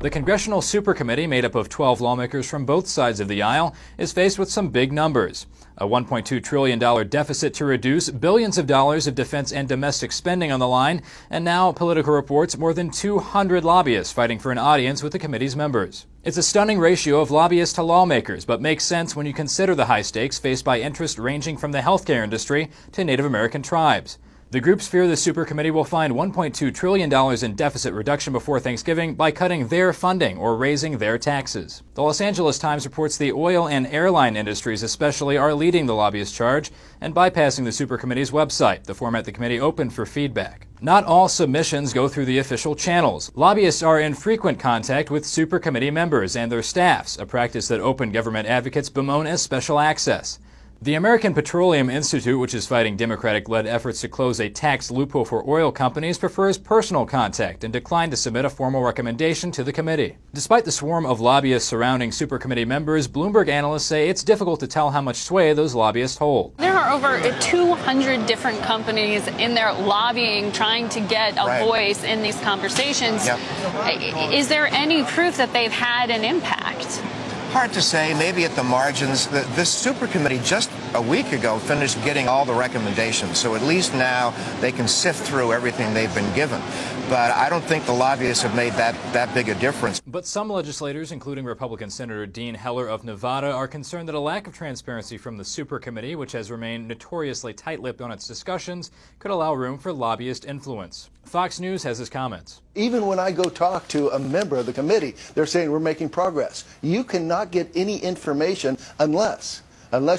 The Congressional Supercommittee, made up of 12 lawmakers from both sides of the aisle, is faced with some big numbers. A $1.2 trillion deficit to reduce, billions of dollars of defense and domestic spending on the line, and now, Politico reports, more than 200 lobbyists fighting for an audience with the committee's members. It's a stunning ratio of lobbyists to lawmakers, but makes sense when you consider the high stakes faced by interests ranging from the healthcare industry to Native American tribes. The groups fear the Supercommittee will find $1.2 trillion in deficit reduction before Thanksgiving by cutting their funding or raising their taxes. The Los Angeles Times reports the oil and airline industries especially are leading the lobbyist charge and bypassing the Supercommittee's website, the format the committee opened for feedback. Not all submissions go through the official channels. Lobbyists are in frequent contact with Supercommittee members and their staffs, a practice that open government advocates bemoan as special access. The American Petroleum Institute, which is fighting Democratic-led efforts to close a tax loophole for oil companies, prefers personal contact and declined to submit a formal recommendation to the committee. Despite the swarm of lobbyists surrounding Supercommittee members, Bloomberg analysts say it's difficult to tell how much sway those lobbyists hold. There are over 200 different companies in there lobbying, trying to get a voice in these conversations. Yep. Is there any proof that they've had an impact? Hard to say, maybe at the margins. This Supercommittee just a week ago finished getting all the recommendations, so at least now they can sift through everything they've been given. But I don't think the lobbyists have made that big a difference. But some legislators, including Republican Senator Dean Heller of Nevada, are concerned that a lack of transparency from the Supercommittee, which has remained notoriously tight-lipped on its discussions, could allow room for lobbyist influence. Fox News has his comments. Even when I go talk to a member of the committee, they're saying we're making progress. You cannot get any information unless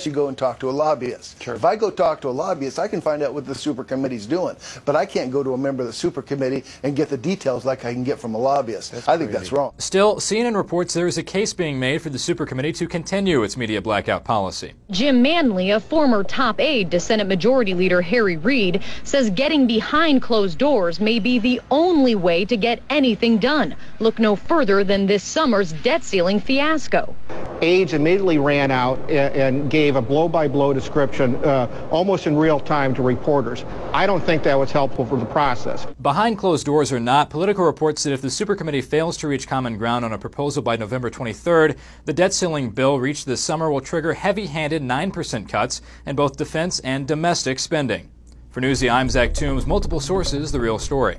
you go and talk to a lobbyist. Sure. If I go talk to a lobbyist, I can find out what the Supercommittee's doing. But I can't go to a member of the Supercommittee and get the details like I can get from a lobbyist. I think that's wrong. Still, CNN reports there is a case being made for the Supercommittee to continue its media blackout policy. Jim Manley, a former top aide to Senate Majority Leader Harry Reid, says getting behind closed doors may be the only way to get anything done. Look no further than this summer's debt ceiling fiasco. Aides immediately ran out and gave a blow-by-blow description almost in real time to reporters. I don't think that was helpful for the process. Behind closed doors or not, Politico reports that if the Supercommittee fails to reach common ground on a proposal by November 23rd, the debt ceiling bill reached this summer will trigger heavy-handed 9% cuts in both defense and domestic spending. For Newsy, I'm Zach Toombs. Multiple sources, The Real Story.